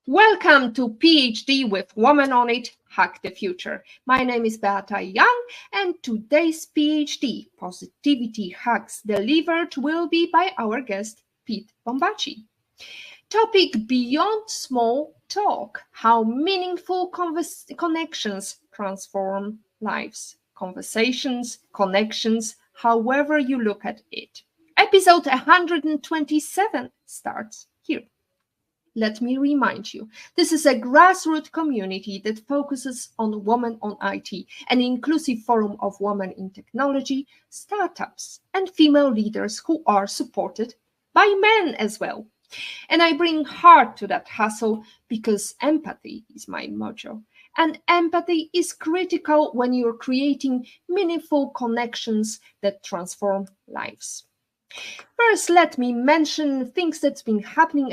Welcome to PhD with Woman on It, Hack the Future. My name is Beata Young, and today's PhD, Positivity Hacks Delivered, will be by our guest, Pete Bombaci. Topic Beyond Small Talk, how meaningful connections transform lives. Conversations, connections, however you look at it. Episode 127 starts here. Let me remind you, this is a grassroots community that focuses on women on IT, an inclusive forum of women in technology, startups, and female leaders who are supported by men as well. And I bring heart to that hustle because empathy is my motto. And empathy is critical when you're creating meaningful connections that transform lives. First, let me mention things that's been happening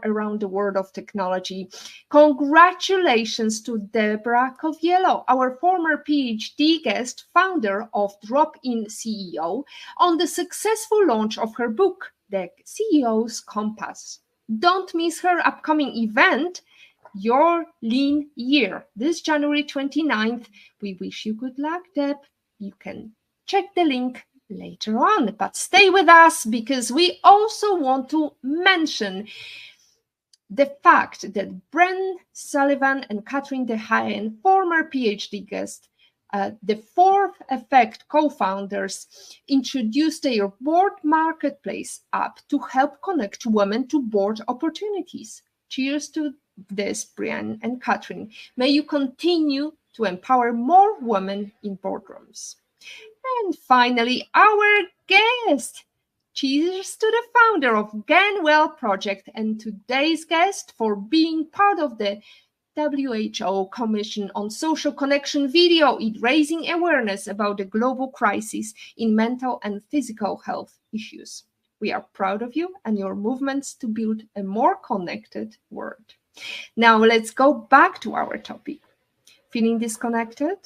around the world of technology. Congratulations to Deborah Coviello, our former PhD guest, founder of Drop-In CEO, on the successful launch of her book, The CEO's Compass. Don't miss her upcoming event, Your Lean Year, this January 29th. We wish you good luck, Deb. You can check the link later on, but stay with us because we also want to mention the fact that Bren Sullivan and Catherine DeHaen, former PhD guest, the Fourth Effect co-founders, introduced their board marketplace app to help connect women to board opportunities. Cheers to this, Brian and Catherine. May you continue to empower more women in boardrooms. And finally, our guest. Cheers to the founder of Ganwell Project and today's guest for being part of the WHO Commission on Social Connection video in raising awareness about the global crisis in mental and physical health issues. We are proud of you and your movements to build a more connected world. Now let's go back to our topic. Feeling disconnected?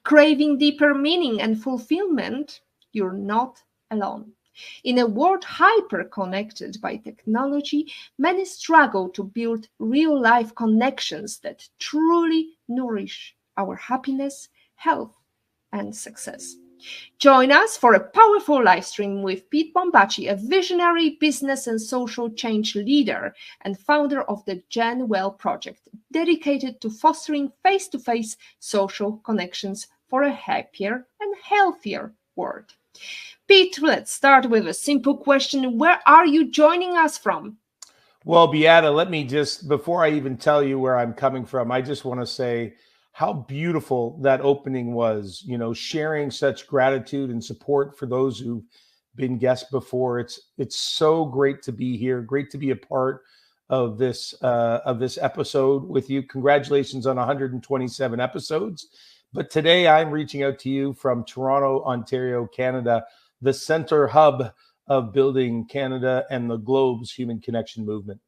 Craving deeper meaning and fulfillment? You're not alone. In a world hyper-connected by technology, many struggle to build real-life connections that truly nourish our happiness, health, and success. Join us for a powerful live stream with Pete Bombaci, a visionary business and social change leader and founder of the Ganwell Project, dedicated to fostering face-to-face social connections for a happier and healthier world. Pete, let's start with a simple question. Where are you joining us from? Well, Beata, let me just, before I even tell you where I'm coming from, I just want to say how beautiful that opening was, sharing such gratitude and support for those who've been guests before. It's so great to be here. Great to be a part of this episode with you. Congratulations on 127 episodes. But today I'm reaching out to you from Toronto, Ontario, Canada, the center hub of building Canada and the globe's human connection movement.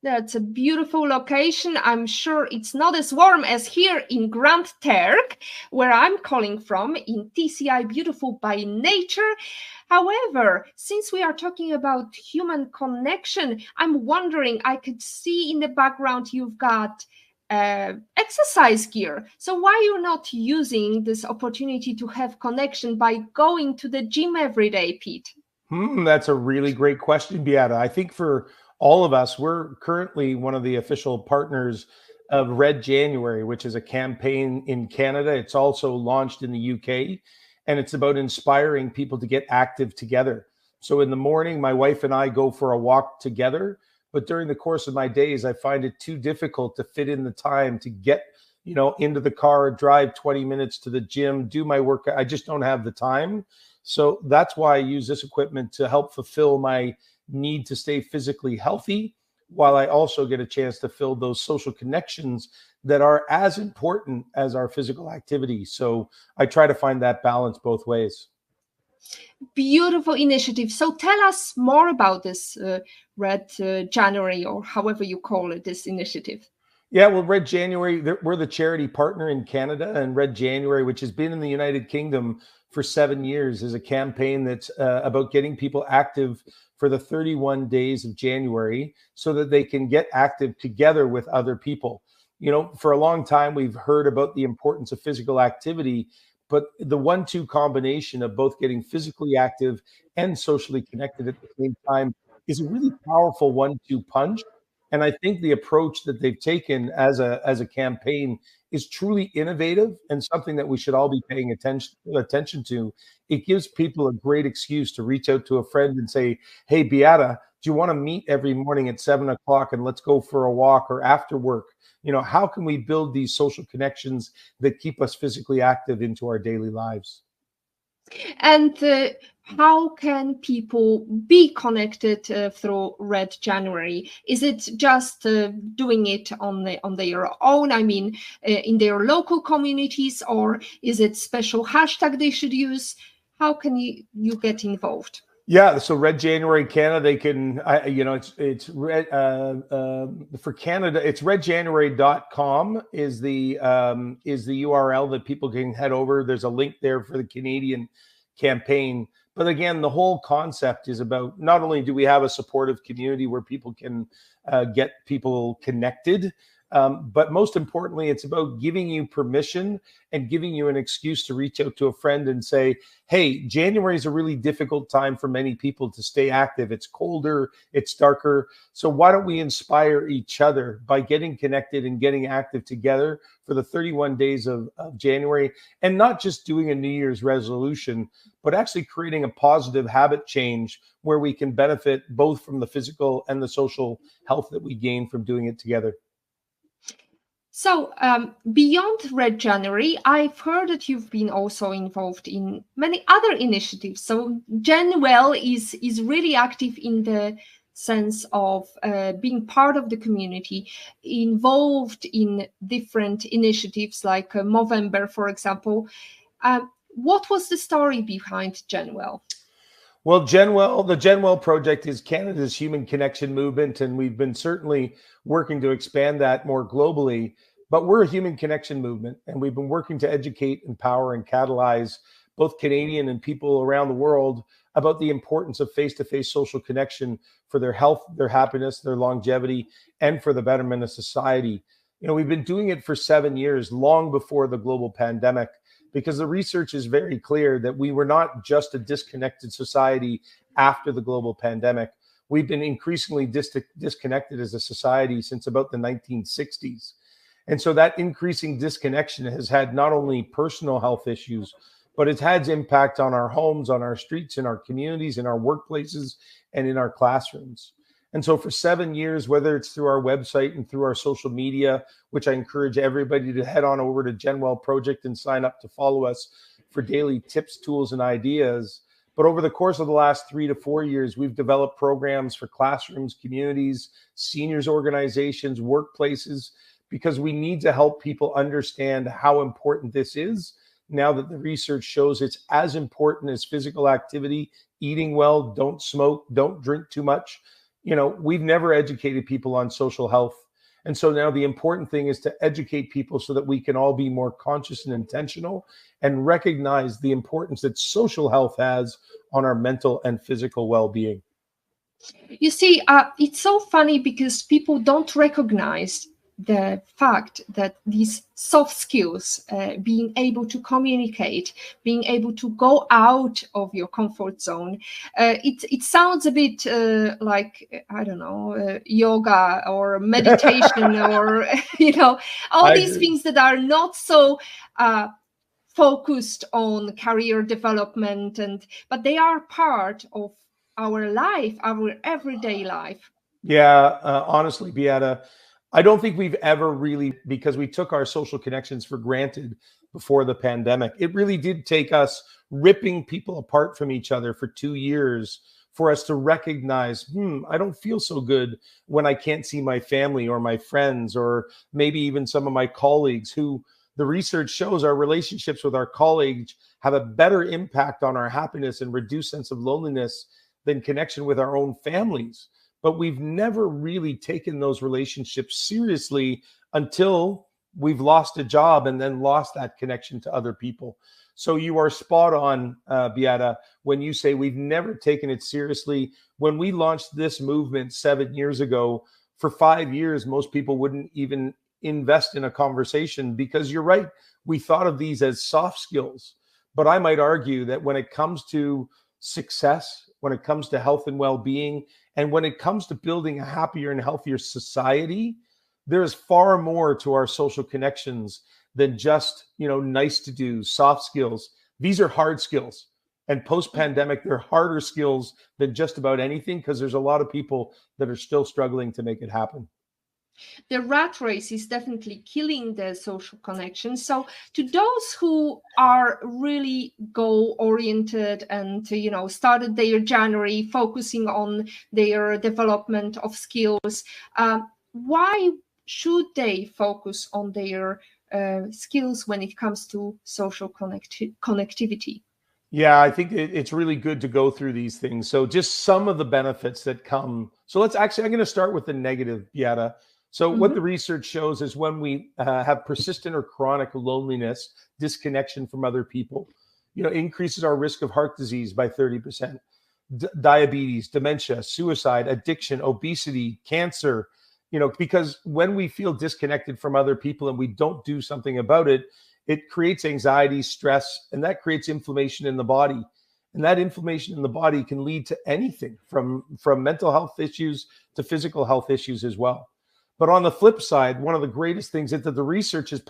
That's a beautiful location. I'm sure it's not as warm as here in Grand Terre, where I'm calling from, in TCI, beautiful by nature. However, since we are talking about human connection, I'm wondering, I could see in the background you've got exercise gear. So why you're not using this opportunity to have connection by going to the gym every day, Pete? That's a really great question, Beata. I think for all of us, we're currently one of the official partners of Red January, which is a campaign in Canada. It's also launched in the UK, and it's about inspiring people to get active together. So in the morning, my wife and I go for a walk together, but during the course of my days, I find it too difficult to fit in the time to get, into the car, drive 20 minutes to the gym, do my work. I just don't have the time. So that's why I use this equipment to help fulfill my need to stay physically healthy, while I also get a chance to fill those social connections that are as important as our physical activity. So I try to find that balance both ways. Beautiful initiative. So tell us more about this Red January, or however you call it, this initiative. Yeah, well, Red January, we're the charity partner in Canada, and Red January, which has been in the United Kingdom for 7 years is a campaign that's about getting people active for the 31 days of January so that they can get active together with other people. You know, for a long time, we've heard about the importance of physical activity, but the 1-2 combination of both getting physically active and socially connected at the same time is a really powerful 1-2 punch. And I think the approach that they've taken as a campaign is truly innovative and something that we should all be paying attention to. It gives people a great excuse to reach out to a friend and say, "Hey, Beata, do you want to meet every morning at 7 o'clock and let's go for a walk or after work?" You know, how can we build these social connections that keep us physically active into our daily lives? And how can people be connected through Red January? Is it just doing it on their own? I mean, in their local communities, or is it special hashtag they should use? How can you get involved? Yeah, so Red January Canada, they can, it's red for Canada. It's redjanuary.com is the URL that people can head over. There's a link there for the Canadian campaign. But again, the whole concept is about not only do we have a supportive community where people can get people connected, but most importantly, it's about giving you permission and giving you an excuse to reach out to a friend and say, "Hey, January is a really difficult time for many people to stay active. It's colder, it's darker. So why don't we inspire each other by getting connected and getting active together for the 31 days of January, and not just doing a New Year's resolution, but actually creating a positive habit change where we can benefit both from the physical and the social health that we gain from doing it together." So beyond Red January, I've heard that you've been also involved in many other initiatives. So GenWell is really active in the sense of being part of the community, involved in different initiatives like Movember, for example. What was the story behind GenWell? Well, the GenWell project is Canada's human connection movement, and we've been certainly working to expand that more globally. But we're a human connection movement, and we've been working to educate, empower, and catalyze both Canadian and people around the world about the importance of face-to-face social connection for their health, their happiness, their longevity, and for the betterment of society. You know, we've been doing it for 7 years, long before the global pandemic, because the research is very clear that we were not just a disconnected society after the global pandemic. We've been increasingly disconnected as a society since about the 1960s. And so that increasing disconnection has had not only personal health issues, but it's had impact on our homes, on our streets, in our communities, in our workplaces, and in our classrooms. And so for 7 years, whether it's through our website and through our social media, which I encourage everybody to head on over to GenWell Project and sign up to follow us for daily tips, tools, and ideas. But over the course of the last 3 to 4 years, we've developed programs for classrooms, communities, seniors organizations, workplaces, because we need to help people understand how important this is now that the research shows it's as important as physical activity, eating well, don't smoke, don't drink too much. You know, we've never educated people on social health. And so now the important thing is to educate people so that we can all be more conscious and intentional and recognize the importance that social health has on our mental and physical well-being. You see, it's so funny because people don't recognize the fact that these soft skills, being able to communicate, being able to go out of your comfort zone, it sounds a bit like, I don't know, yoga or meditation or, all these things that are not so focused on career development, but they are part of our life, our everyday life. Yeah, honestly, Beata, I don't think we've ever really, because we took our social connections for granted before the pandemic. It really did take us ripping people apart from each other for 2 years for us to recognize, I don't feel so good when I can't see my family or my friends, or maybe even some of my colleagues who the research shows our relationships with our colleagues have a better impact on our happiness and reduced sense of loneliness than connection with our own families. But we've never really taken those relationships seriously until we've lost a job and then lost that connection to other people. So you are spot on, Beata, when you say we've never taken it seriously. When we launched this movement 7 years ago, for 5 years, most people wouldn't even invest in a conversation, because you're right, we thought of these as soft skills. But I might argue that when it comes to success, when it comes to health and well-being, and when it comes to building a happier and healthier society, there is far more to our social connections than just, nice to do, soft skills. These are hard skills. And post-pandemic, they're harder skills than just about anything, because there's a lot of people that are still struggling to make it happen. The rat race is definitely killing the social connection. So to those who are really goal-oriented and, started their January focusing on their development of skills, why should they focus on their skills when it comes to social connectivity? Yeah, I think it's really good to go through these things. So just some of the benefits that come. So I'm going to start with the negative, Beata. So what the research shows is when we have persistent or chronic loneliness, disconnection from other people, increases our risk of heart disease by 30%, diabetes, dementia, suicide, addiction, obesity, cancer, because when we feel disconnected from other people and we don't do something about it, it creates anxiety, stress, and that creates inflammation in the body. And that inflammation in the body can lead to anything from mental health issues to physical health issues as well. But on the flip side, one of the greatest things is that the research is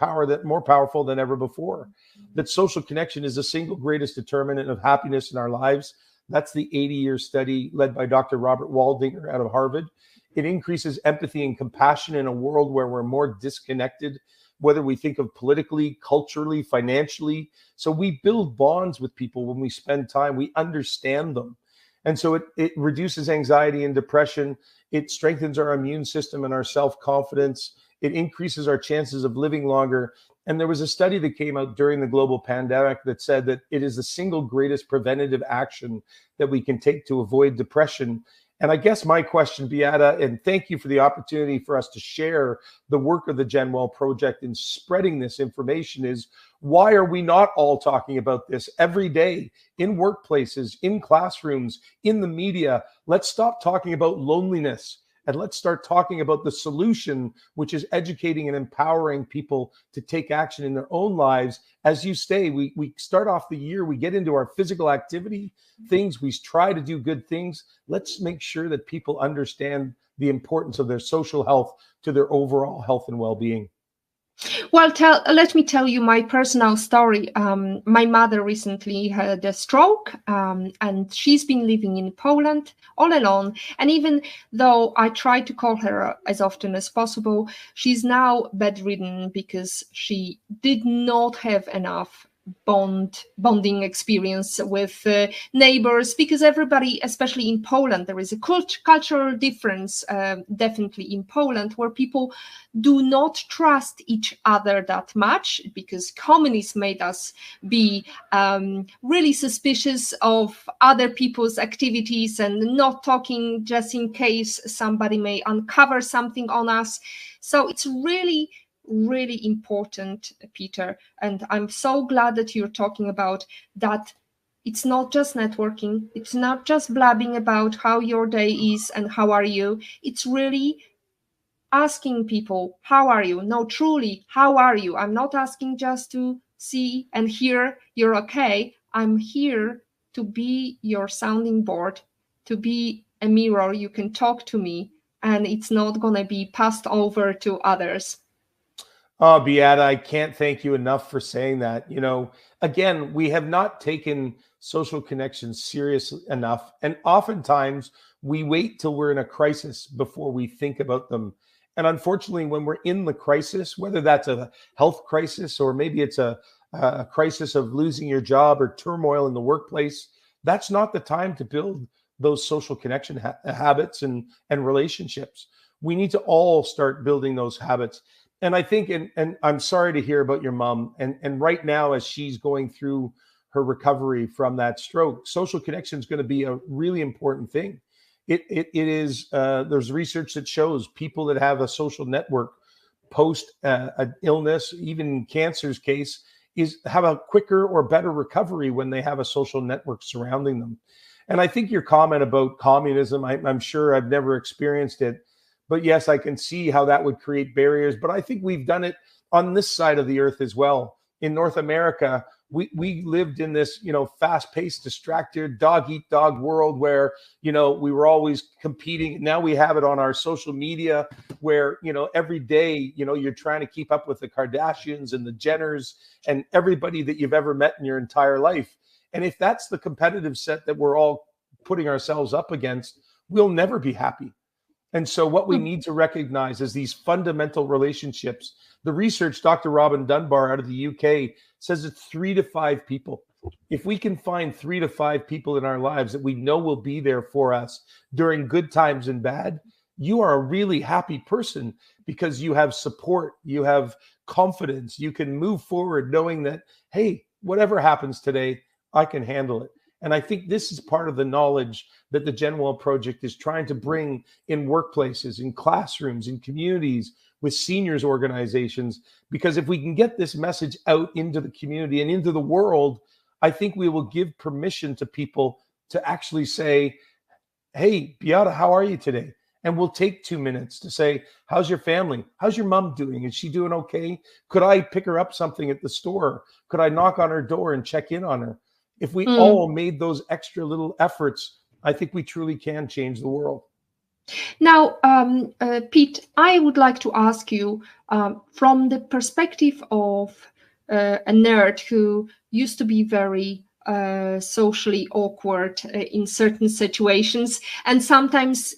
more powerful than ever before. That social connection is the single greatest determinant of happiness in our lives. That's the 80-year study led by Dr. Robert Waldinger out of Harvard. It increases empathy and compassion in a world where we're more disconnected, whether we think of politically, culturally, financially. So we build bonds with people when we spend time. We understand them. And so it reduces anxiety and depression. It strengthens our immune system and our self-confidence. It increases our chances of living longer. And there was a study that came out during the global pandemic that said that it is the single greatest preventative action that we can take to avoid depression. And I guess my question, Beata, and thank you for the opportunity for us to share the work of the GenWell Project in spreading this information, is why are we not all talking about this every day in workplaces, in classrooms, in the media? Let's stop talking about loneliness and let's start talking about the solution, which is educating and empowering people to take action in their own lives. As you say, we start off the year, we get into our physical activity things, we try to do good things. Let's make sure that people understand the importance of their social health to their overall health and well-being. Well, let me tell you my personal story. My mother recently had a stroke, and she's been living in Poland all alone. And even though I try to call her as often as possible, she's now bedridden because she did not have enough bonding experience with neighbors, because everybody, especially in Poland, there is a cultural difference definitely in Poland, where people do not trust each other that much, because communism made us be really suspicious of other people's activities and not talking just in case somebody may uncover something on us. So it's really important, Peter, and I'm so glad that you're talking about that. It's not just networking, it's not just blabbing about how your day is and how are you. It's really asking people, how are you? No, truly, how are you? I'm not asking just to see and hear you're okay. I'm here to be your sounding board, to be a mirror. You can talk to me and it's not going to be passed over to others. Oh, Beata, I can't thank you enough for saying that. Again, we have not taken social connections seriously enough. And oftentimes we wait till we're in a crisis before we think about them. And unfortunately, when we're in the crisis, whether that's a health crisis or maybe it's a crisis of losing your job or turmoil in the workplace, that's not the time to build those social connection habits and relationships. We need to all start building those habits. And I think, and I'm sorry to hear about your mom. And right now, as she's going through her recovery from that stroke, social connection is going to be a really important thing. It is, there's research that shows people that have a social network post an illness, even in cancer's case, is have a quicker or better recovery when they have a social network surrounding them. And I think your comment about communism, I'm sure I've never experienced it, but yes, I can see how that would create barriers. But I think we've done it on this side of the earth as well. In North America, we lived in this, fast-paced, distracted, dog-eat-dog world where, we were always competing. Now we have it on our social media where, every day, you're trying to keep up with the Kardashians and the Jenners and everybody that you've ever met in your entire life. And if that's the competitive set that we're all putting ourselves up against, we'll never be happy. And so what we need to recognize is these fundamental relationships. The research, Dr. Robin Dunbar out of the UK says it's 3 to 5 people. If we can find 3 to 5 people in our lives that we know will be there for us during good times and bad, you are a really happy person because you have support, you have confidence, you can move forward knowing that, hey, whatever happens today, I can handle it. And I think this is part of the knowledge that the Genwell Project is trying to bring in workplaces, in classrooms, in communities, with seniors organizations. Because if we can get this message out into the community and into the world, I think we will give permission to people to actually say, hey, Beata, how are you today? And we'll take 2 minutes to say, how's your family? How's your mom doing? Is she doing okay? Could I pick her up something at the store? Could I knock on her door and check in on her? If we all made those extra little efforts, I think we truly can change the world. Now, Pete, I would like to ask you from the perspective of a nerd who used to be very socially awkward in certain situations and sometimes,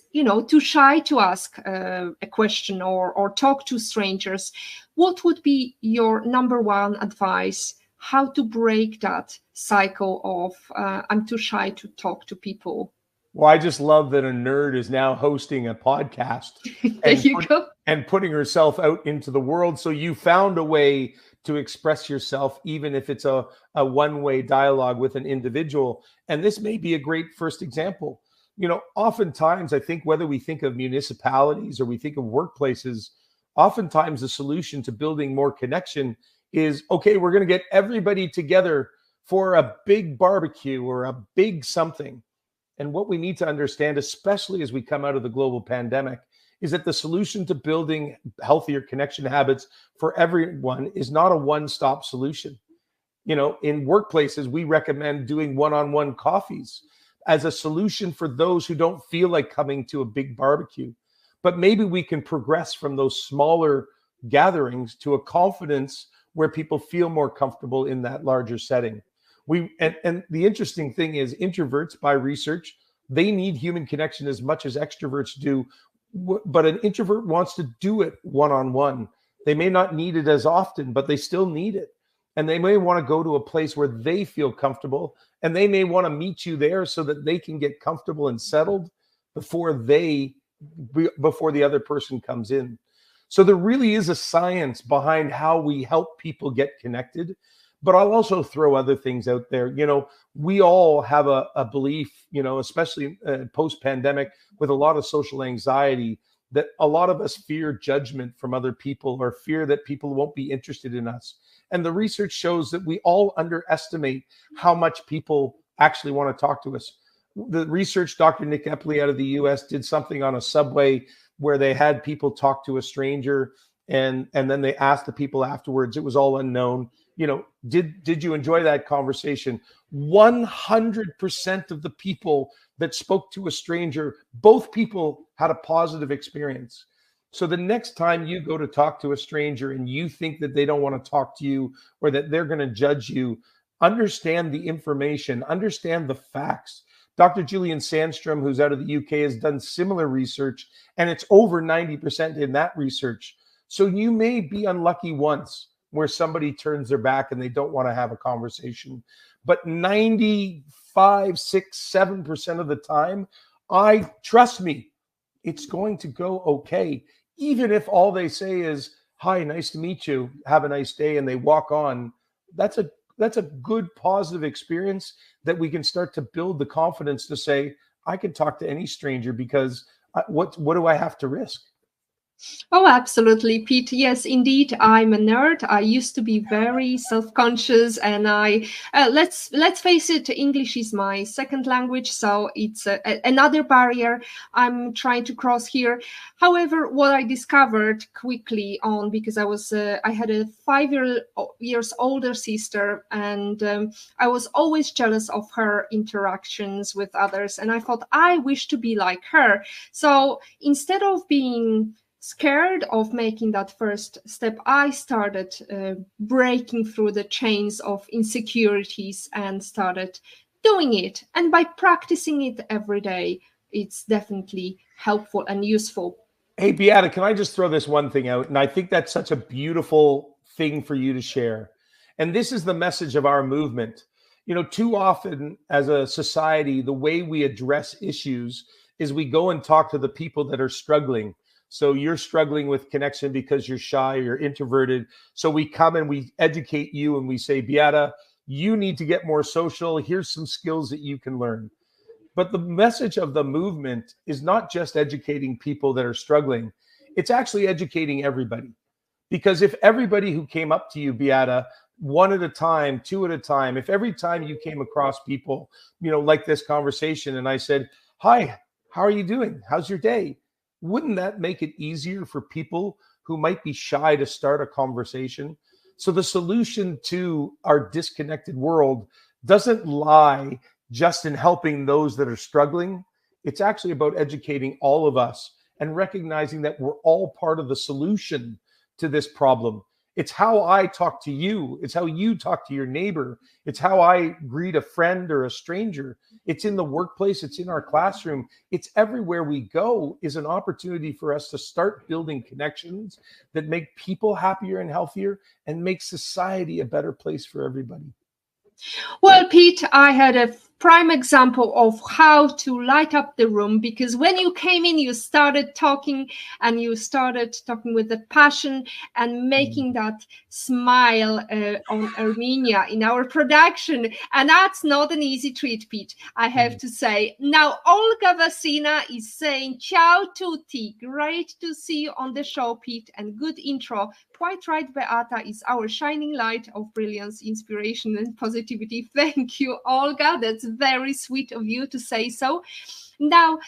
too shy to ask a question or talk to strangers. What would be your number one advice? How to break that cycle of I'm too shy to talk to people? Well, I just love that a nerd is now hosting a podcast and putting herself out into the world. So you found a way to express yourself, even if it's a one-way dialogue with an individual. And this may be a great first example. Oftentimes, I think whether we think of municipalities or we think of workplaces, oftentimes the solution to building more connection is, okay, we're going to get everybody together for a big barbecue or a big something. And what we need to understand, especially as we come out of the global pandemic, is that the solution to building healthier connection habits for everyone is not a one-stop solution. In workplaces, we recommend doing one-on-one coffees as a solution for those who don't feel like coming to a big barbecue. But maybe we can progress from those smaller gatherings to a confidence where people feel more comfortable in that larger setting. And the interesting thing is introverts, by research, they need human connection as much as extroverts do, but an introvert wants to do it one-on-one. They may not need it as often, but they still need it. And they may want to go to a place where they feel comfortable, and they may want to meet you there so that they can get comfortable and settled before the other person comes in. So there really is a science behind how we help people get connected. But I'll also throw other things out there. We all have a belief, especially post-pandemic with a lot of social anxiety, that a lot of us fear judgment from other people or fear that people won't be interested in us. And the research shows that we all underestimate how much people actually want to talk to us. The research, Dr. Nick Epley out of the US did something on a subway where they had people talk to a stranger and then they asked the people afterwards. It was all unknown. Did you enjoy that conversation? 100% of the people that spoke to a stranger, both people had a positive experience. So the next time you go to talk to a stranger and you think that they don't want to talk to you or that they're going to judge you, understand the information, understand the facts. Dr. Julian Sandstrom, who's out of the UK, has done similar research, and it's over 90% in that research. So you may be unlucky once where somebody turns their back and they don't want to have a conversation. But 95, 6, 7% of the time, trust me, it's going to go okay. Even if all they say is, hi, nice to meet you, have a nice day, and they walk on, that's a good positive experience that we can start to build the confidence to say, I can talk to any stranger because what do I have to risk? Oh, absolutely, Pete. Yes, indeed, I'm a nerd. I used to be very self-conscious, and let's face it, English is my second language, so it's another barrier I'm trying to cross here. However, what I discovered quickly on, because I had a 5 years older sister, and I was always jealous of her interactions with others, and I thought I wish to be like her. So instead of being scared of making that first step, I started breaking through the chains of insecurities and started doing it. And by practicing it every day, it's definitely helpful and useful. Hey, Beata, can I just throw this one thing out? And I think that's such a beautiful thing for you to share. And this is the message of our movement. You know, too often as a society, the way we address issues is we go and talk to the people that are struggling. So you're struggling with connection because you're shy, you're introverted. So we come and we educate you and we say, Beata, you need to get more social. Here's some skills that you can learn. But the message of the movement is not just educating people that are struggling, it's actually educating everybody. Because if everybody who came up to you, Beata, one at a time, two at a time, if every time you came across people, you know, like this conversation, and I said, hi, how are you doing? How's your day? Wouldn't that make it easier for people who might be shy to start a conversation? So the solution to our disconnected world doesn't lie just in helping those that are struggling. It's actually about educating all of us and recognizing that we're all part of the solution to this problem. It's how I talk to you. It's how you talk to your neighbor. It's how I greet a friend or a stranger. It's in the workplace. It's in our classroom. It's everywhere we go is an opportunity for us to start building connections that make people happier and healthier and make society a better place for everybody. Well, Pete, I had a prime example of how to light up the room, because when you came in, you started talking, and you started talking with the passion and making that smile on Armenia in our production. And that's not an easy treat, Pete, I have to say. Now, Olga Vasina is saying, ciao tutti. Great to see you on the show, Pete, and good intro. Quite right, Beata is our shining light of brilliance, inspiration, and positivity. Thank you, Olga. That's very sweet of you to say so. Now,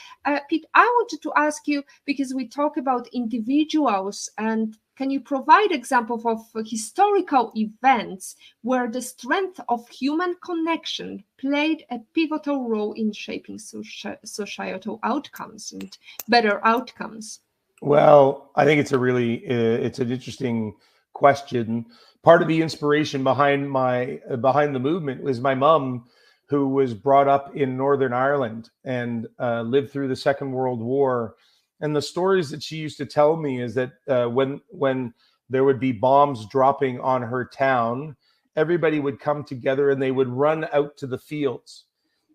Pete, I wanted to ask you, because we talk about individuals, and can you provide examples of historical events where the strength of human connection played a pivotal role in shaping societal outcomes and better outcomes? Well, I think it's a really it's an interesting question. Part of the inspiration behind the movement was my mom, who was brought up in Northern Ireland and lived through the Second World War. And the stories that she used to tell me is that when there would be bombs dropping on her town, everybody would come together and they would run out to the fields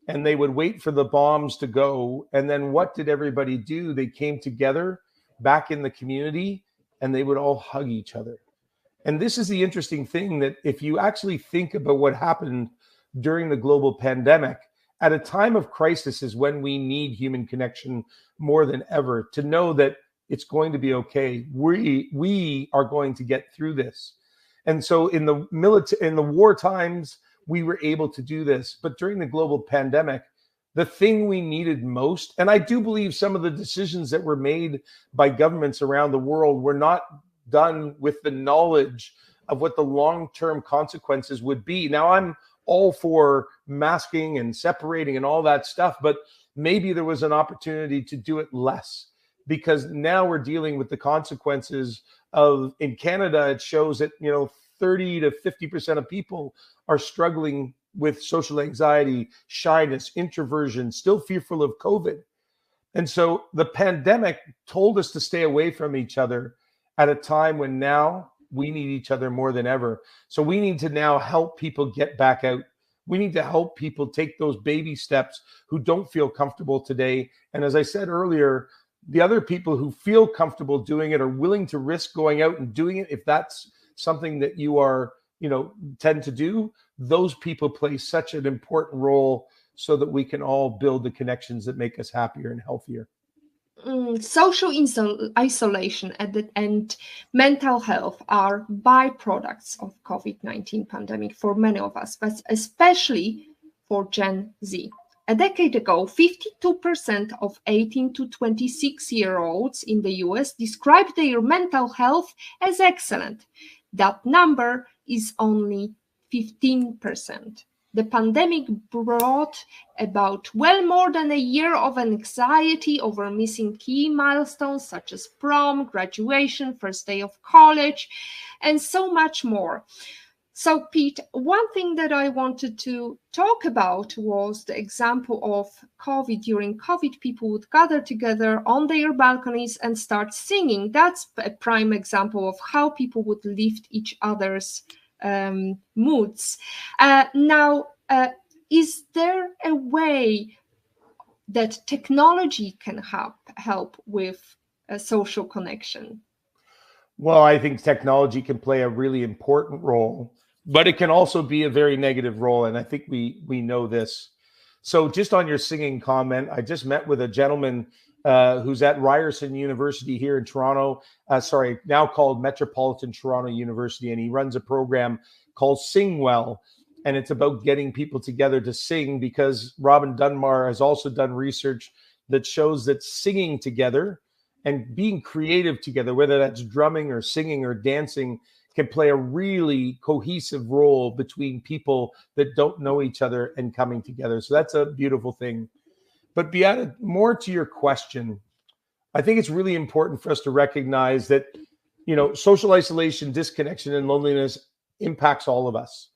and they would wait for the bombs to go. And then what did everybody do? They came together back in the community and they would all hug each other. And this is the interesting thing, that if you actually think about what happened during the global pandemic, at a time of crisis is when we need human connection more than ever, to know that it's going to be okay. We are going to get through this. And so in the war times, we were able to do this. But during the global pandemic, the thing we needed most, and I do believe some of the decisions that were made by governments around the world were not done with the knowledge of what the long-term consequences would be. Now, I'm all for masking and separating and all that stuff, but maybe there was an opportunity to do it less, because now we're dealing with the consequences of, in Canada, it shows that, 30 to 50% of people are struggling with social anxiety, shyness, introversion, still fearful of COVID. And so the pandemic told us to stay away from each other at a time when now we need each other more than ever. So we need to now help people get back out. We need to help people take those baby steps who don't feel comfortable today. And as I said earlier, the other people who feel comfortable doing it are willing to risk going out and doing it. If that's something that you are, tend to do, those people play such an important role so that we can all build the connections that make us happier and healthier. Social isolation and mental health are byproducts of COVID-19 pandemic for many of us, but especially for Gen Z. A decade ago, 52% of 18 to 26-year-olds in the US described their mental health as excellent. That number is only 15%. The pandemic brought about well more than a year of anxiety over missing key milestones such as prom, graduation, first day of college, and so much more. So, Pete, one thing that I wanted to talk about was the example of COVID. During COVID, people would gather together on their balconies and start singing. That's a prime example of how people would lift each other's moods. Now, is there a way that technology can help with social connection? Well, I think technology can play a really important role, but it can also be a very negative role. And I think we know this. So just on your singing comment, I just met with a gentleman who's at Ryerson University here in Toronto, now called Metropolitan Toronto University, and he runs a program called Sing Well. And it's about getting people together to sing, because Robin Dunbar has also done research that shows that singing together and being creative together, whether that's drumming or singing or dancing, can play a really cohesive role between people that don't know each other and coming together. So that's a beautiful thing. But Beata, more to your question, I think it's really important for us to recognize that, social isolation, disconnection, and loneliness impacts all of us.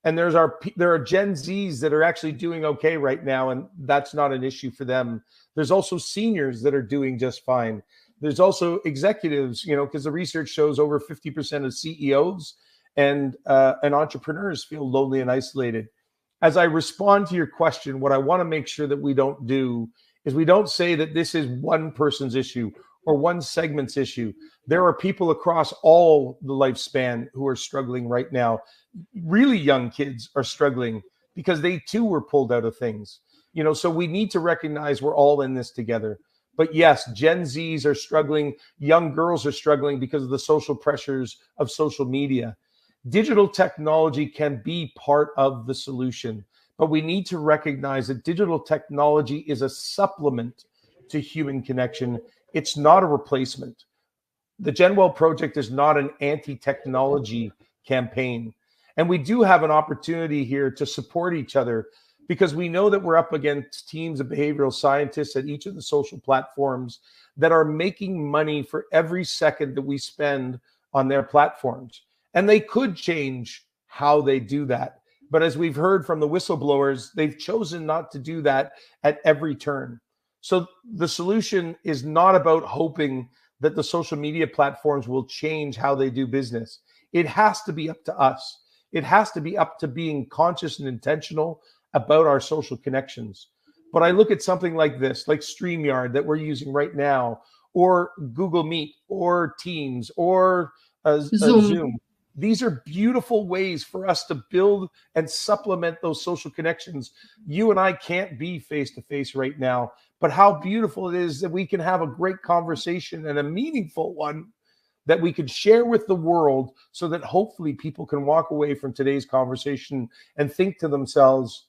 And there are Gen Zs that are actually doing okay right now, and that's not an issue for them. There's also seniors that are doing just fine. There's also executives, because the research shows over 50% of CEOs and entrepreneurs feel lonely and isolated. As I respond to your question, what I want to make sure that we don't do is we don't say that this is one person's issue or one segment's issue. There are people across all the lifespan who are struggling right now. Really young kids are struggling because they too were pulled out of things. So we need to recognize we're all in this together. But yes, Gen Zs are struggling. Young girls are struggling because of the social pressures of social media. Digital technology can be part of the solution, but we need to recognize that digital technology is a supplement to human connection. It's not a replacement. The GenWell project is not an anti-technology campaign. And we do have an opportunity here to support each other, because we know that we're up against teams of behavioral scientists at each of the social platforms that are making money for every second that we spend on their platforms. And they could change how they do that. But as we've heard from the whistleblowers, they've chosen not to do that at every turn. So the solution is not about hoping that the social media platforms will change how they do business. It has to be up to us. It has to be up to being conscious and intentional about our social connections. But I look at something like this, like StreamYard that we're using right now, or Google Meet, or Teams, or Zoom. These are beautiful ways for us to build and supplement those social connections. You and I can't be face-to-face right now, but how beautiful it is that we can have a great conversation, and a meaningful one, that we can share with the world, so that hopefully people can walk away from today's conversation and think to themselves,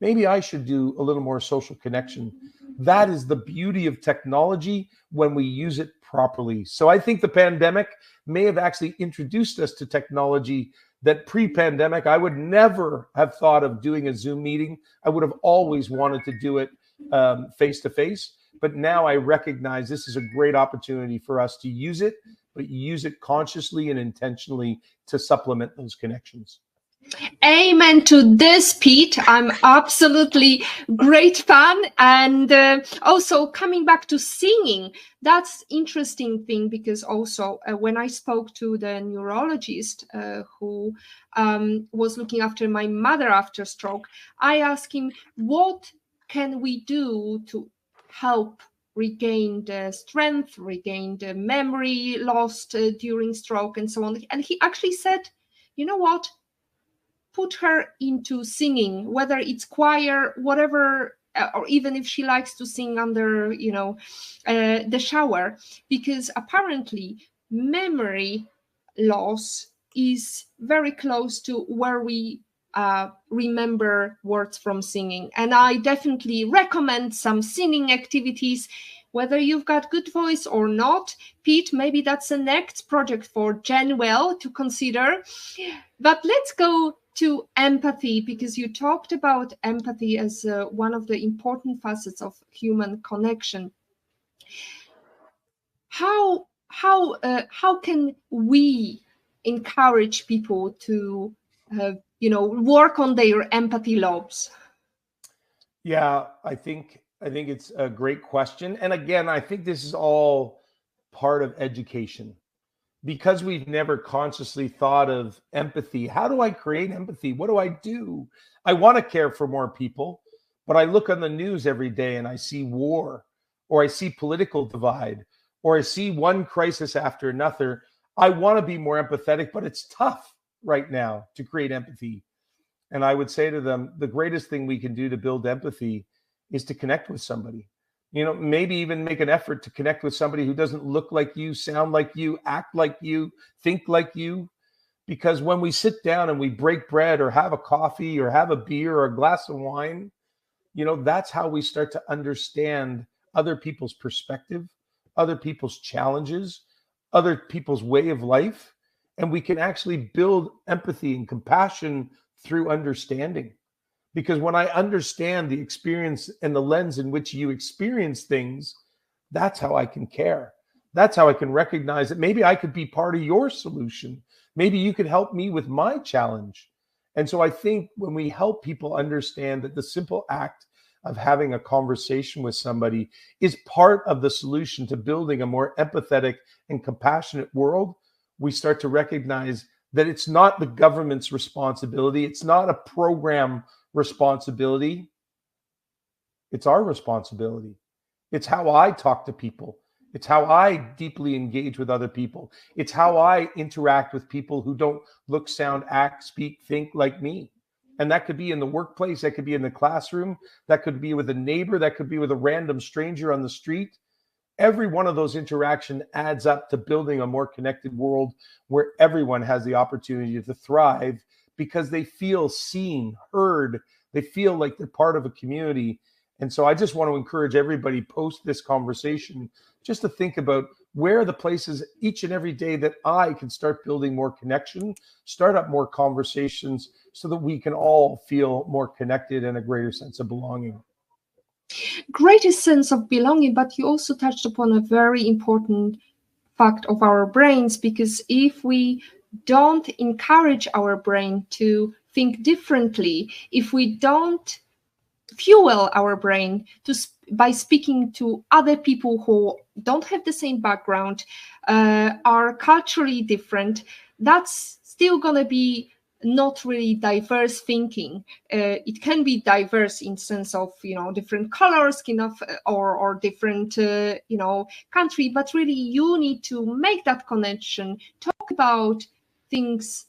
maybe I should do a little more social connection. That is the beauty of technology when we use it properly. So I think the pandemic may have actually introduced us to technology that pre-pandemic I would never have thought of doing a Zoom meeting. I would have always wanted to do it face-to-face. But now I recognize this is a great opportunity for us to use it, but use it consciously and intentionally to supplement those connections. Amen to this, Pete. I'm absolutely great fan. And also coming back to singing, that's interesting thing, because also when I spoke to the neurologist who was looking after my mother after stroke, I asked him, what can we do to help regain the strength, regain the memory lost during stroke and so on. And he actually said, you know what? Put her into singing, whether it's choir, whatever or even if she likes to sing under, the shower, because apparently memory loss is very close to where we remember words from singing. And I definitely recommend some singing activities, whether you've got good voice or not. Pete, maybe that's the next project for Jen Well to consider. But let's go to empathy, because you talked about empathy as one of the important facets of human connection. How can we encourage people to work on their empathy lobes? Yeah, I think it's a great question. And again, I think this is all part of education, because we've never consciously thought of empathy. How do I create empathy? What do I do? I want to care for more people, but I look on the news every day and I see war, or I see political divide, or I see one crisis after another. I want to be more empathetic, but it's tough right now to create empathy. And I would say to them, the greatest thing we can do to build empathy is to connect with somebody. Maybe even make an effort to connect with somebody who doesn't look like you, sound like you, act like you, think like you. Because when we sit down and we break bread or have a coffee or have a beer or a glass of wine, that's how we start to understand other people's perspective, other people's challenges, other people's way of life. And we can actually build empathy and compassion through understanding. Because when I understand the experience and the lens in which you experience things, that's how I can care. That's how I can recognize that maybe I could be part of your solution. Maybe you could help me with my challenge. And so I think when we help people understand that the simple act of having a conversation with somebody is part of the solution to building a more empathetic and compassionate world, we start to recognize that it's not the government's responsibility. It's not a program responsibility. It's our responsibility. It's how I talk to people. It's how I deeply engage with other people. It's how I interact with people who don't look, sound, act, speak, think like me. And that could be in the workplace. That could be in the classroom. That could be with a neighbor. That could be with a random stranger on the street. Every one of those interactions adds up to building a more connected world where everyone has the opportunity to thrive because they feel seen, heard, they feel like they're part of a community. And so I just want to encourage everybody post this conversation just to think about where are the places each and every day that I can start building more connection, start up more conversations so that we can all feel more connected and a greater sense of belonging. Greatest sense of belonging, but you also touched upon a very important fact of our brains, because if we don't encourage our brain to think differently, if we don't fuel our brain by speaking to other people who don't have the same background, are culturally different, that's still going to be not really diverse thinking. It can be diverse in sense of different colors, or different country, but really you need to make that connection, talk about things,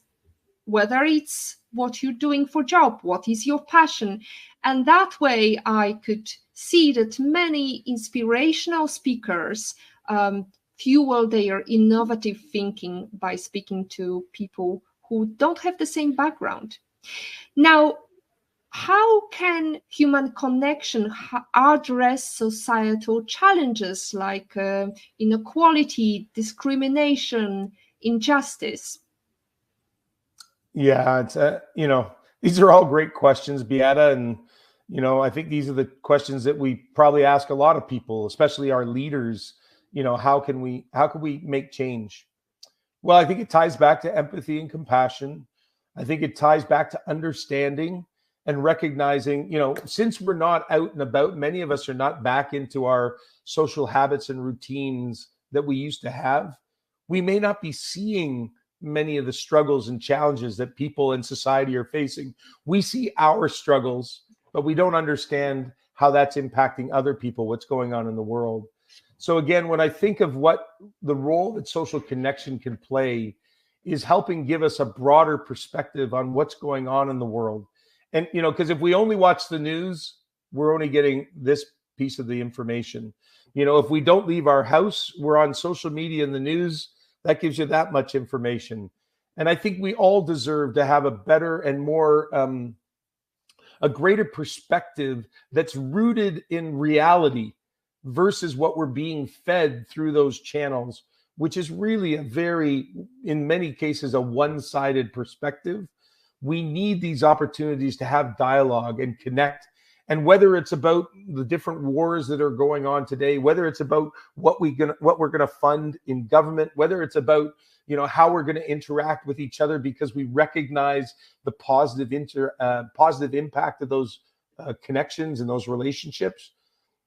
whether it's what you're doing for job, what is your passion. And that way I could see that many inspirational speakers fuel their innovative thinking by speaking to people who don't have the same background. Now, how can human connection address societal challenges like inequality, discrimination, injustice? Yeah, it's these are all great questions, Beata, and I think these are the questions that we probably ask a lot of people, especially our leaders. How can we make change? Well, I think it ties back to empathy and compassion. I think it ties back to understanding and recognizing, since we're not out and about, many of us are not back into our social habits and routines that we used to have. We may not be seeing many of the struggles and challenges that people in society are facing. We see our struggles, but we don't understand how that's impacting other people, what's going on in the world. So again, when I think of what the role that social connection can play is helping give us a broader perspective on what's going on in the world. And, because if we only watch the news, we're only getting this piece of the information. If we don't leave our house, we're on social media and the news. That gives you that much information. And I think we all deserve to have a better and more, a greater perspective that's rooted in reality versus what we're being fed through those channels, which is really in many cases, a one-sided perspective. We need these opportunities to have dialogue and connect. And whether it's about the different wars that are going on today, whether it's about what we're going to fund in government, whether it's about how we're going to interact with each other because we recognize the positive impact of those connections and those relationships.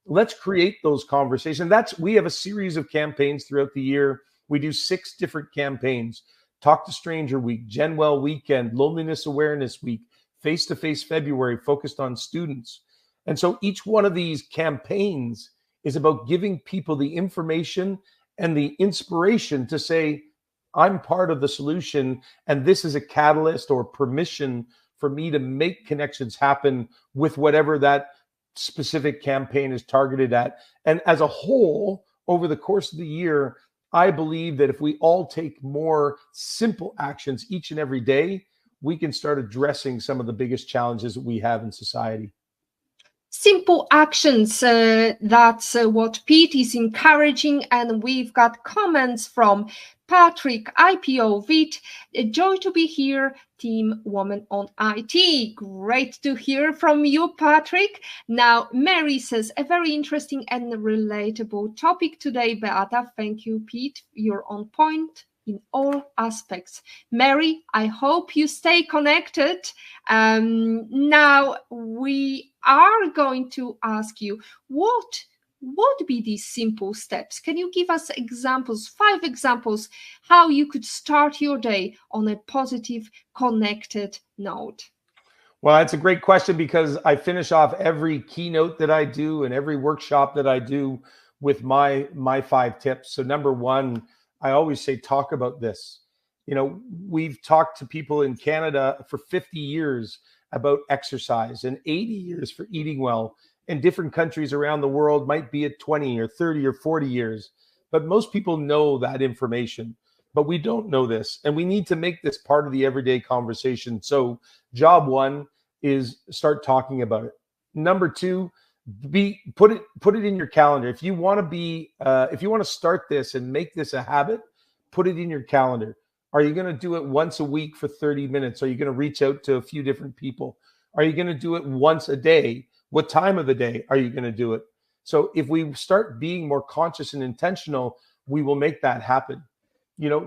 Let's create those conversations. We have a series of campaigns throughout the year. We do 6 different campaigns: Talk to Stranger Week, Gen Well Weekend, Loneliness Awareness Week, Face to Face February, focused on students. And so each one of these campaigns is about giving people the information and the inspiration to say, I'm part of the solution, and this is a catalyst or permission for me to make connections happen with whatever that specific campaign is targeted at. And as a whole, over the course of the year, I believe that if we all take more simple actions each and every day, we can start addressing some of the biggest challenges that we have in society. Simple actions, that's what Pete is encouraging. And we've got comments from Patrick, IPO Vit, joy to be here, Team Woman on IT. Great to hear from you, Patrick. Now, Mary says, a very interesting and relatable topic today, Beata. Thank you, Pete. You're on point in all aspects. Mary, I hope you stay connected. Now, we are going to ask you, what would be these simple steps? Can you give us examples, 5 examples, how you could start your day on a positive, connected note? Well, that's a great question, because I finish off every keynote that I do and every workshop that I do with my 5 tips. So number 1, I always say, talk about this. We've talked to people in Canada for 50 years about exercise and 80 years for eating well. And different countries around the world might be at 20 or 30 or 40 years. But most people know that information, but we don't know this. And we need to make this part of the everyday conversation. So job 1 is start talking about it. Number 2, put it in your calendar. If you want to start this and make this a habit, put it in your calendar. Are you going to do it once a week for 30 minutes? Are you going to reach out to a few different people? Are you going to do it once a day? What time of the day are you going to do it? So if we start being more conscious and intentional, we will make that happen.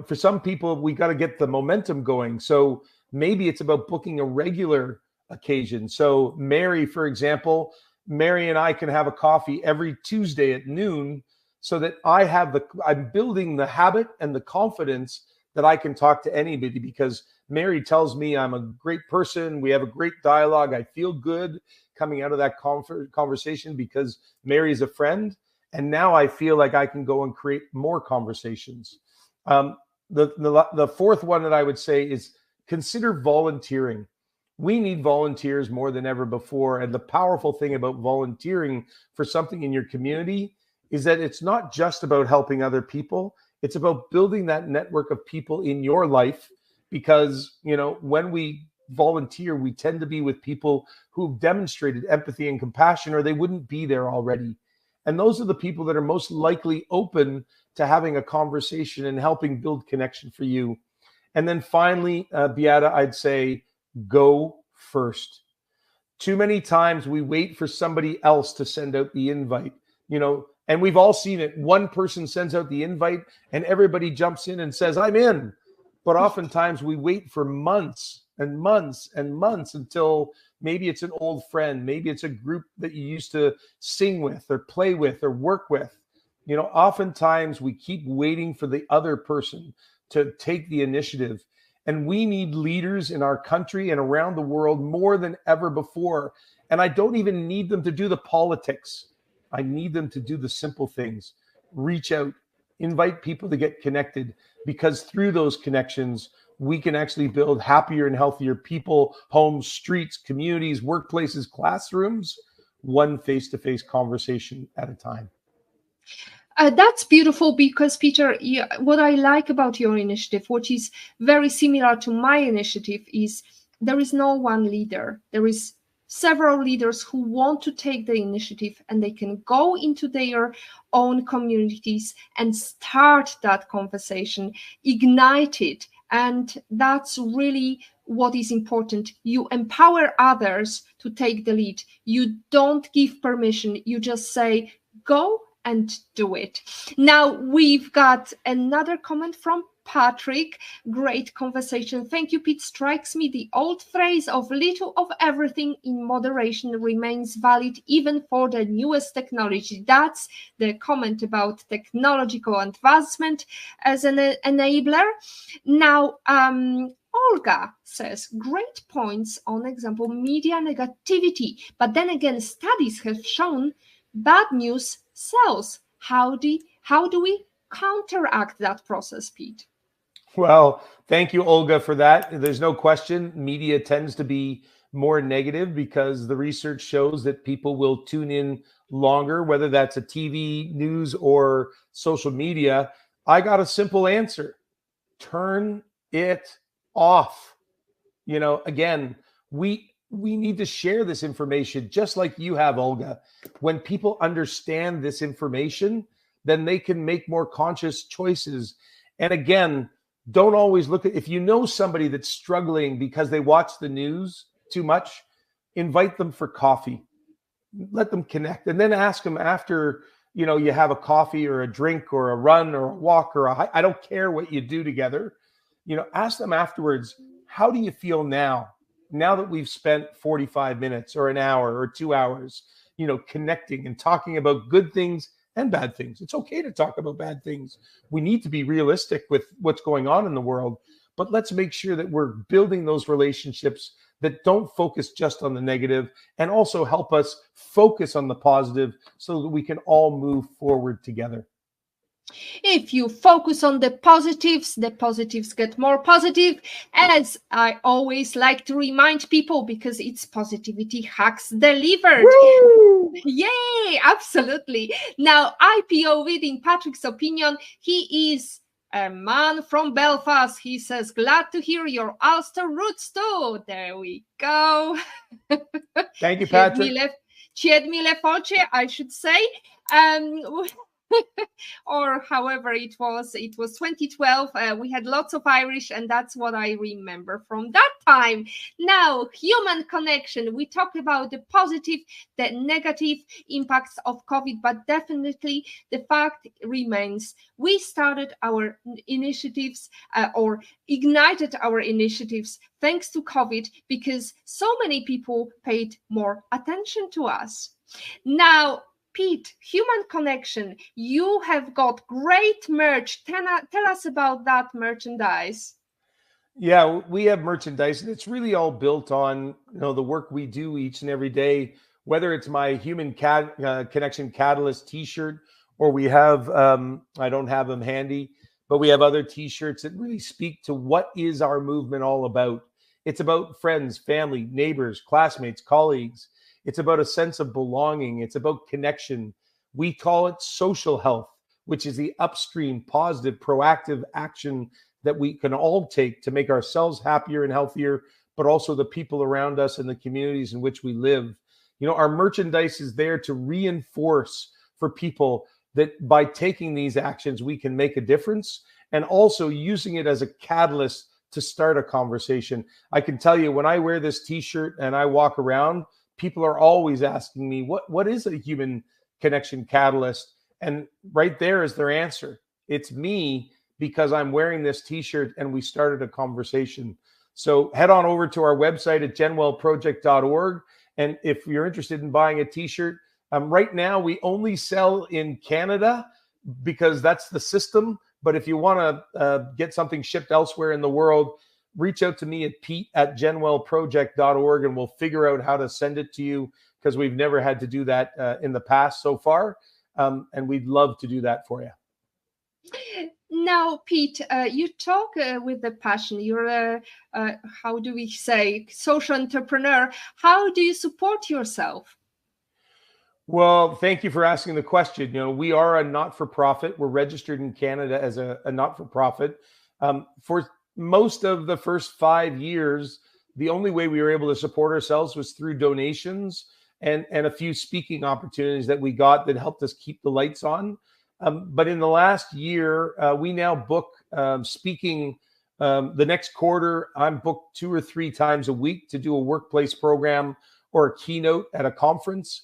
For some people, we got to get the momentum going. So maybe it's about booking a regular occasion. So Mary, for example, Mary and I can have a coffee every Tuesday at noon, so that I'm building the habit and the confidence that I can talk to anybody, because Mary tells me I'm a great person. We have a great dialogue. I feel good coming out of that conversation because Mary is a friend. And now I feel like I can go and create more conversations. The 4th one that I would say is consider volunteering. We need volunteers more than ever before. And the powerful thing about volunteering for something in your community is that it's not just about helping other people. It's about building that network of people in your life, because, when we volunteer, we tend to be with people who've demonstrated empathy and compassion, or they wouldn't be there already. And those are the people that are most likely open to having a conversation and helping build connection for you. And then finally, Beata, I'd say, go first. Too many times we wait for somebody else to send out the invite, and we've all seen it. One person sends out the invite and everybody jumps in and says, I'm in. But oftentimes we wait for months and months and months until maybe it's an old friend. Maybe it's a group that you used to sing with or play with or work with. Oftentimes we keep waiting for the other person to take the initiative. And we need leaders in our country and around the world more than ever before. And I don't even need them to do the politics. I need them to do the simple things. Reach out, invite people to get connected, because through those connections, we can actually build happier and healthier people, homes, streets, communities, workplaces, classrooms. one face-to-face conversation at a time. That's beautiful because, Peter, what I like about your initiative, which is very similar to my initiative, is there is no one leader. There is several leaders who want to take the initiative, and they can go into their own communities and start that conversation, ignite it. And that's really what is important. You empower others to take the lead. You don't give permission. You just say, go and do it. Now we've got another comment from Patrick. Great conversation. Thank you, Pete. Strikes me the old phrase of little of everything in moderation remains valid even for the newest technology. That's the comment about technological advancement as an enabler. Now, Olga says, great points on example media negativity, but then again, studies have shown bad news sells. How do we counteract that process, Pete? Well, thank you, Olga, for that. There's no question media tends to be more negative because the research shows that people will tune in longer, whether that's a TV, news, or social media. I got a simple answer. Turn it off. Again, we need to share this information just like you have, Olga. When people understand this information, then they can make more conscious choices. And again, don't always look at, if you know somebody that's struggling because they watch the news too much, invite them for coffee. Let them connect, and then ask them after, you have a coffee or a drink or a run or a walk or I don't care what you do together. Ask them afterwards, how do you feel now that we've spent 45 minutes or an hour or 2 hours, connecting and talking about good things and bad things. It's okay to talk about bad things. We need to be realistic with what's going on in the world, but let's make sure that we're building those relationships that don't focus just on the negative and also help us focus on the positive so that we can all move forward together. If you focus on the positives get more positive, as I always like to remind people, because it's Positivity Hacks Delivered. Woo! Yay, absolutely. Now, IPOV, in Patrick's opinion, he is a man from Belfast. He says, glad to hear your Ulster roots too. There we go. Thank you, Patrick. Cied mile foce, I should say. Or however it was 2012. We had lots of Irish, and that's what I remember from that time. Now, human connection. We talked about the positive, the negative impacts of COVID, but definitely the fact remains we started our initiatives or ignited our initiatives thanks to COVID, because so many people paid more attention to us. Now, Pete, human connection, you have got great merch. Tell us about that merchandise. Yeah, we have merchandise, and it's really all built on the work we do each and every day, whether it's my human connection catalyst t-shirt, or we have I don't have them handy, but we have other t-shirts that really speak to what is our movement all about. It's about friends, family, neighbors, classmates, colleagues. It's about a sense of belonging. It's about connection. We call it social health, which is the upstream, positive, proactive action that we can all take to make ourselves happier and healthier, but also the people around us and the communities in which we live. Our merchandise is there to reinforce for people that by taking these actions, we can make a difference, and also using it as a catalyst to start a conversation. I can tell you, when I wear this t-shirt and I walk around, people are always asking me, what is a human connection catalyst? And right there is their answer. It's me, because I'm wearing this t-shirt and we started a conversation. So head on over to our website at genwellproject.org. And if you're interested in buying a t-shirt, right now we only sell in Canada because that's the system. But if you want to get something shipped elsewhere in the world, reach out to me at pete@genwellproject.org, and we'll figure out how to send it to you, because we've never had to do that in the past so far. And we'd love to do that for you. Now, Pete, you talk with the passion. You're a, how do we say, social entrepreneur. How do you support yourself? Well, thank you for asking the question. We are a not-for-profit. We're registered in Canada as a not-for-profit. For most of the first 5 years, the only way we were able to support ourselves was through donations and a few speaking opportunities that we got that helped us keep the lights on. But in the last year, we now book speaking. The next quarter, I'm booked 2 or 3 times a week to do a workplace program or a keynote at a conference,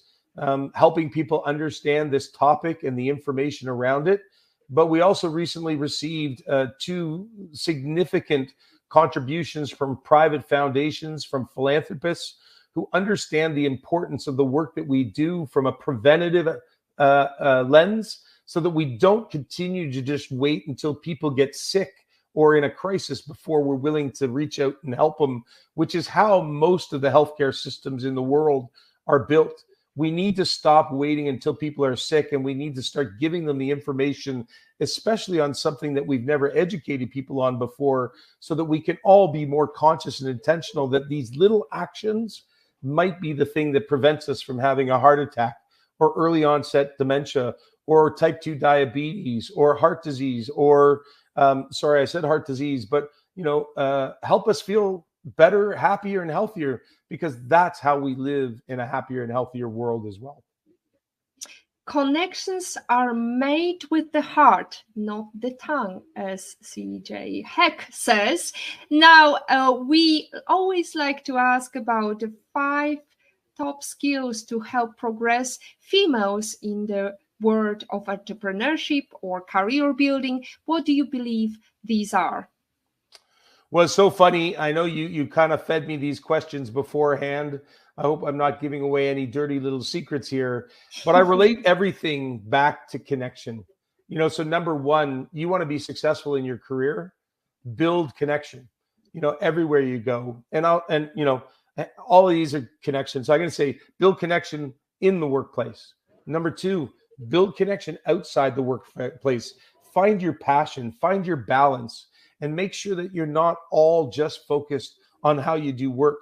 helping people understand this topic and the information around it. But we also recently received 2 significant contributions from private foundations, from philanthropists who understand the importance of the work that we do from a preventative lens, so that we don't continue to just wait until people get sick or in a crisis before we're willing to reach out and help them, which is how most of the healthcare systems in the world are built. We need to stop waiting until people are sick, and we need to start giving them the information, especially on something that we've never educated people on before, so that we can all be more conscious and intentional that these little actions might be the thing that prevents us from having a heart attack or early onset dementia or type 2 diabetes or heart disease or sorry, I said heart disease, but help us feel better, happier, and healthier, because that's how we live in a happier and healthier world as well. Connections are made with the heart, not the tongue, as CJ Heck says. Now, we always like to ask about the 5 top skills to help progress females in the world of entrepreneurship or career building. What do you believe these are? Well, it's so funny. I know you kind of fed me these questions beforehand. I hope I'm not giving away any dirty little secrets here, but I relate everything back to connection. So number 1, you want to be successful in your career, build connection, everywhere you go. And all of these are connections. So I'm going to say build connection in the workplace. Number 2, build connection outside the workplace. Find your passion, find your balance, and make sure that you're not all just focused on how you do work.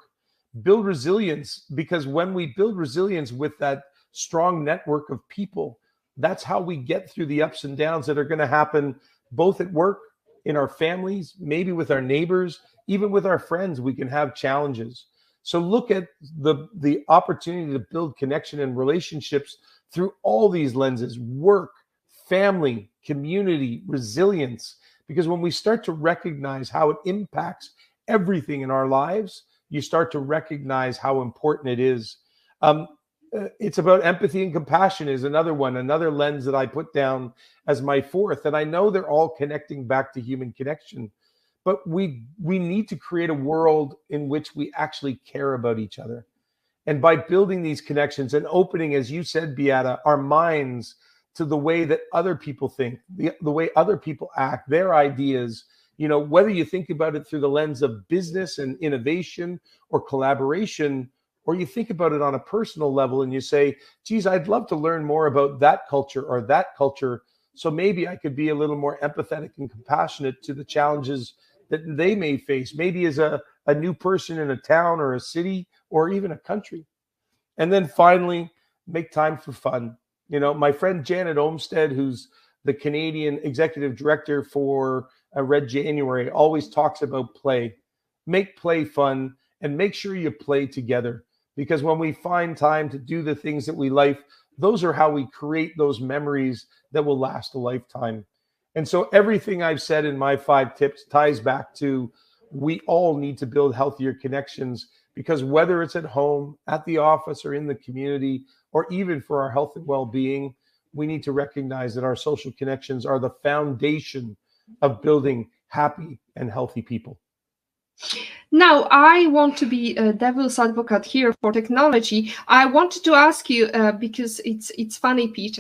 Build resilience, because when we build resilience with that strong network of people, that's how we get through the ups and downs that are going to happen both at work, in our families, maybe with our neighbors, even with our friends. We can have challenges. So look at the opportunity to build connection and relationships through all these lenses: work, family, community, resilience. Because when we start to recognize how it impacts everything in our lives, you start to recognize how important it is. It's about empathy and compassion is another one, another lens that I put down as my 4th. And I know they're all connecting back to human connection, but we need to create a world in which we actually care about each other. And by building these connections and opening, as you said, Beata, our minds to the way that other people think, the way other people act, their ideas, whether you think about it through the lens of business and innovation or collaboration, or you think about it on a personal level and you say, geez, I'd love to learn more about that culture or that culture, so maybe I could be a little more empathetic and compassionate to the challenges that they may face, maybe as a new person in a town or a city or even a country. And then finally, make time for fun. My friend Janet Olmstead, who's the Canadian executive director for Red January, always talks about play. Make play fun and make sure you play together, because when we find time to do the things that we like, those are how we create those memories that will last a lifetime. And so everything I've said in my 5 tips ties back to, we all need to build healthier connections, because whether it's at home, at the office, or in the community, or even for our health and well-being, we need to recognize that our social connections are the foundation of building happy and healthy people. Now, I want to be a devil's advocate here for technology. I wanted to ask you, because it's funny, Pete.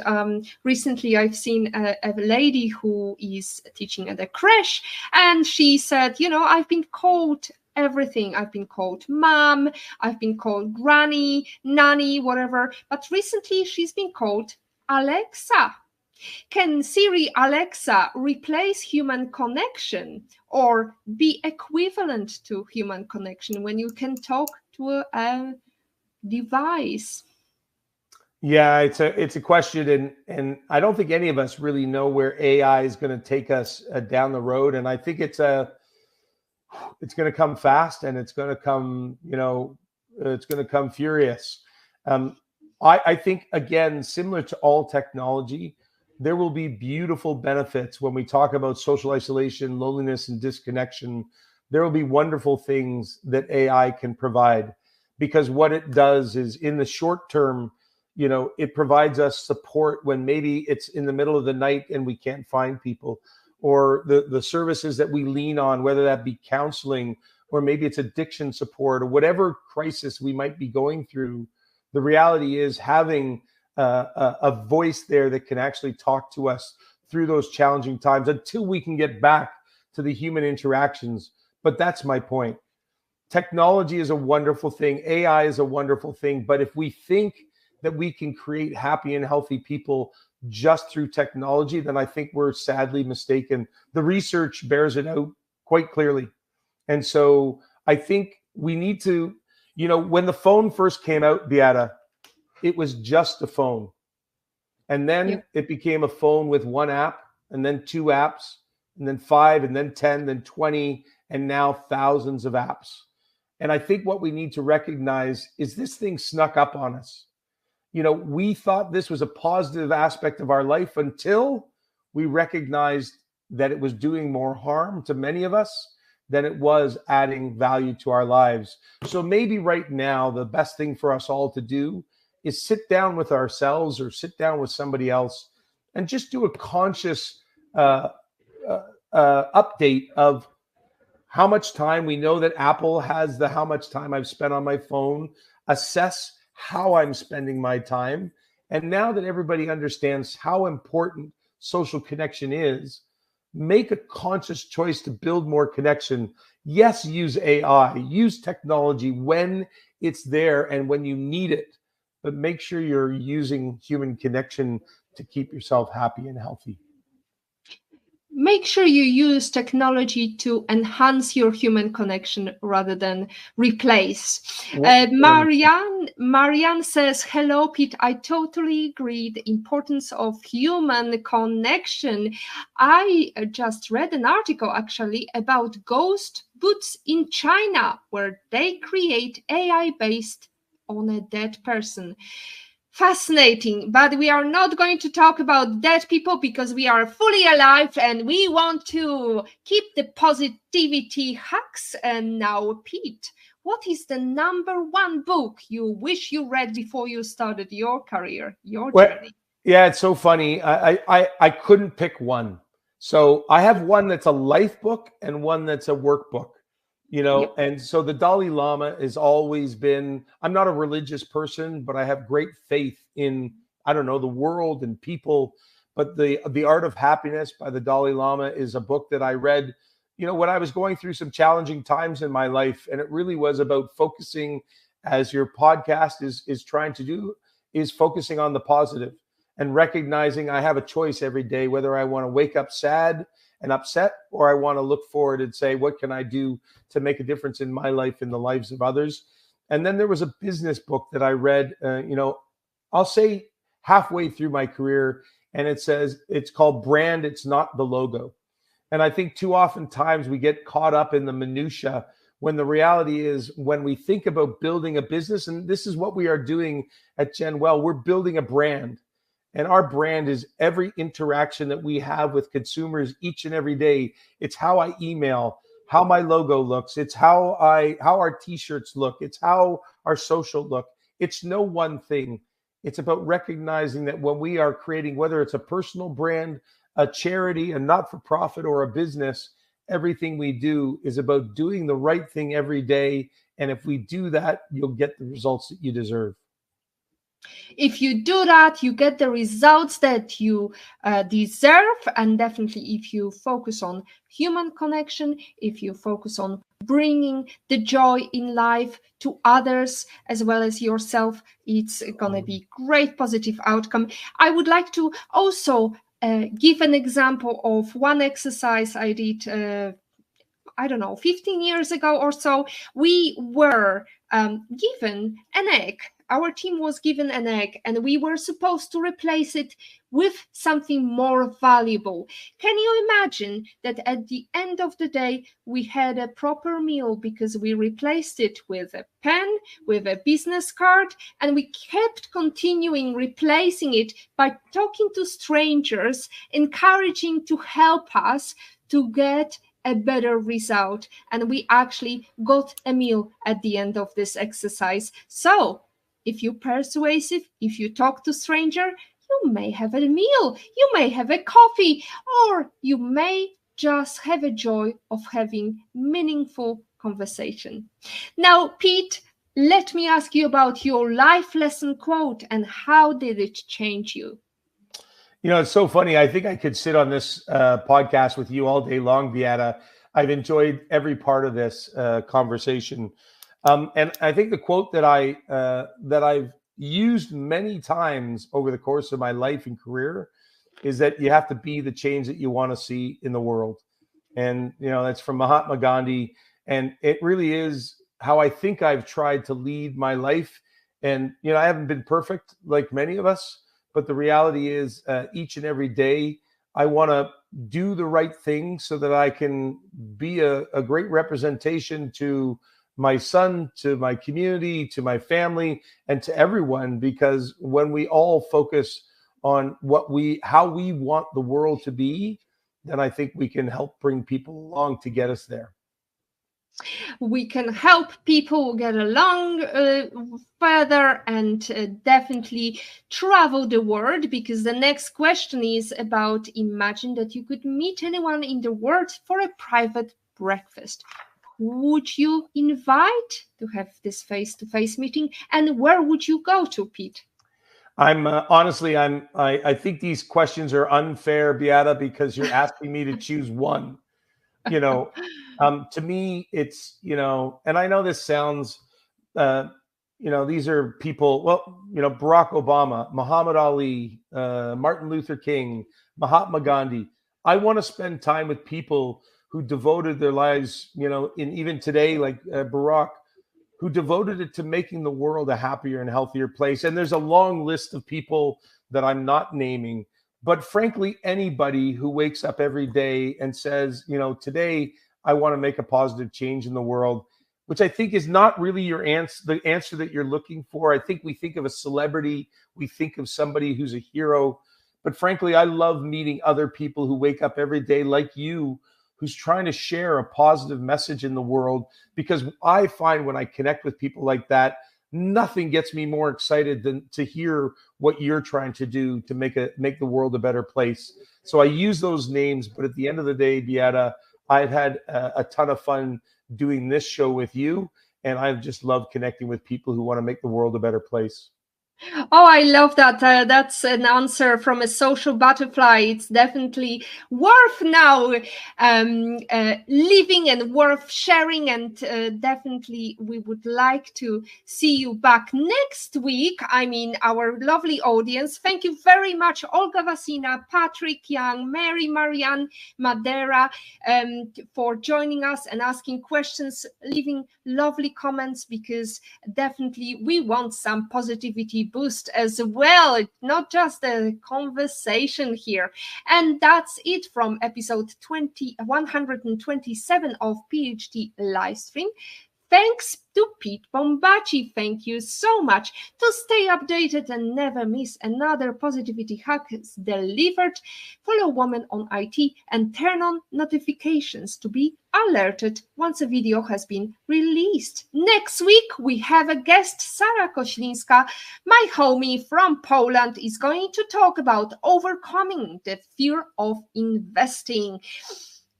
Recently, I've seen a lady who is teaching at a creche, and she said, I've been called everything. I've been called mom, I've been called granny, nanny, whatever. But recently, she's been called Alexa. Can Siri, Alexa replace human connection or be equivalent to human connection when you can talk to a device? Yeah, it's a question, and I don't think any of us really know where AI is going to take us down the road. And I think it's going to come fast, and it's going to come, it's going to come furious. Um, I think, again, similar to all technology, there will be beautiful benefits when we talk about social isolation, loneliness, and disconnection. There will be wonderful things that AI can provide, because what it does is, in the short term, it provides us support when maybe it's in the middle of the night and we can't find people, or the services that we lean on, whether that be counseling or maybe it's addiction support or whatever crisis we might be going through. The reality is having a voice there that can actually talk to us through those challenging times until we can get back to the human interactions. But that's my point. Technology is a wonderful thing. AI is a wonderful thing. But if we think that we can create happy and healthy people just through technology, then I think we're sadly mistaken. The research bears it out quite clearly. And so I think we need to, when the phone first came out, Beata, it was just a phone. And then it became a phone with one app, and then two apps, and then 5, and then 10, then 20, and now thousands of apps. And I think what we need to recognize is this thing snuck up on us. We thought this was a positive aspect of our life until we recognized that it was doing more harm to many of us than it was adding value to our lives. So maybe right now, the best thing for us all to do is sit down with ourselves or sit down with somebody else and just do a conscious update of how much time. We know that Apple has the how much time I've spent on my phone. Assess how I'm spending my time. And now that everybody understands how important social connection is, make a conscious choice to build more connection. Yes, use AI, use technology when it's there and when you need it, but make sure you're using human connection to keep yourself happy and healthy. Make sure you use technology to enhance your human connection rather than replace. Marianne says, hello, Pete. I totally agree. The importance of human connection. I just read an article actually about ghost boots in China, where they create AI based on a dead person. Fascinating, but we are not going to talk about dead people because we are fully alive and we want to keep the positivity hacks. And now, Pete, what is the #1 book you wish you read before you started your career, your journey? Yeah, it's so funny. I couldn't pick one. So I have one that's a life book and one that's a workbook. And so the Dalai Lama has always been, I'm not a religious person, but I have great faith in, I don't know, the world and people. But the Art of Happiness by the Dalai Lama is a book that I read, when I was going through some challenging times in my life. And it really was about focusing, as your podcast is trying to do, is focusing on the positive and recognizing I have a choice every day, whether I want to wake up sad and upset, or I want to look forward and say, what can I do to make a difference in my life, in the lives of others? And then there was a business book that I read, I'll say halfway through my career, and it's called Brand, It's Not the Logo. And I think too often times we get caught up in the minutia, when the reality is, when we think about building a business, and this is what we are doing at GenWell, we're building a brand. And our brand is every interaction that we have with consumers each and every day. It's how I email, how my logo looks. It's how our t-shirts look. It's how our social look. It's no one thing. It's about recognizing that when we are creating, whether it's a personal brand, a charity, a not-for-profit, or a business, everything we do is about doing the right thing every day. And if we do that, you'll get the results that you deserve. If you do that, you get the results that you deserve. And definitely, if you focus on human connection, if you focus on bringing the joy in life to others as well as yourself, it's going to be great positive outcome. I would like to also give an example of one exercise I did, 15 years ago or so. We were given an egg our team was given an egg and we were supposed to replace it with something more valuable. Can you imagine that at the end of the day, we had a proper meal because we replaced it with a pen, with a business card, and we kept continuing replacing it by talking to strangers, encouraging to help us to get a better result, and we actually got a meal at the end of this exercise. So if you're persuasive, if you talk to stranger, you may have a meal, you may have a coffee, or you may just have a joy of having meaningful conversation. Now, Pete, let me ask you about your life lesson quote and how did it change you? You know, it's so funny. I think I could sit on this podcast with you all day long, Beata. I've enjoyed every part of this conversation, and I think the quote that I've used many times over the course of my life and career is that you have to be the change that you want to see in the world, and you know that's from Mahatma Gandhi, and it really is how I think I've tried to lead my life. And you know, I haven't been perfect like many of us. But the reality is, each and every day, I want to do the right thing so that I can be a great representation to my son, to my community, to my family, and to everyone. Because when we all focus on how we want the world to be, then I think we can help bring people along to get us there. We can help people get along further and definitely travel the world, because the next question is about, imagine that you could meet anyone in the world for a private breakfast. Who would you invite to have this face-to-face meeting, and where would you go to, Pete? I'm honestly, I think these questions are unfair, Beata, because you're asking me to choose one. You know, to me, it's, you know, and I know this sounds, you know, these are people, well, you know, Barack Obama, Muhammad Ali, Martin Luther King, Mahatma Gandhi. I want to spend time with people who devoted their lives, you know, in even today, like Barack, who devoted it to making the world a happier and healthier place. And there's a long list of people that I'm not naming. But frankly, anybody who wakes up every day and says, you know, today I want to make a positive change in the world, which I think is not really your answer, the answer that you're looking for. I think we think of a celebrity, we think of somebody who's a hero. But frankly, I love meeting other people who wake up every day like you, who's trying to share a positive message in the world. Because I find when I connect with people like that, nothing gets me more excited than to hear what you're trying to do to make the world a better place. So I use those names, but at the end of the day, Beata, I've had a ton of fun doing this show with you, and I've just loved connecting with people who want to make the world a better place. Oh, I love that. That's an answer from a social butterfly. It's definitely worth now living and worth sharing. And definitely we would like to see you back next week. I mean, our lovely audience. Thank you very much, Olga Vasina, Patrick Young, Mary Marianne Madera, for joining us and asking questions, leaving lovely comments, because definitely we want some positivity boost as well, not just a conversation here. And that's it from episode 127 of PhD Livestream. Thanks to Pete Bombaci. Thank you so much. To stay updated and never miss another positivity hack delivered, follow Woman on IT and turn on notifications to be alerted once a video has been released. Next week, we have a guest, Sara Koślińska, my homie from Poland, is going to talk about overcoming the fear of investing.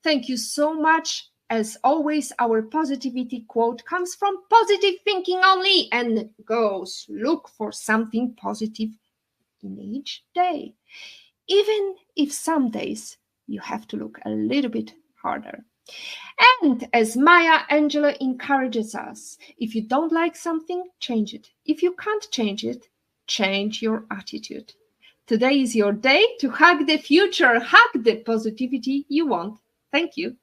Thank you so much. As always, our positivity quote comes from Positive Thinking Only and goes, look for something positive in each day, even if some days you have to look a little bit harder. And as Maya Angelou encourages us, if you don't like something, change it. If you can't change it, change your attitude. Today is your day to hug the future, hug the positivity you want. Thank you.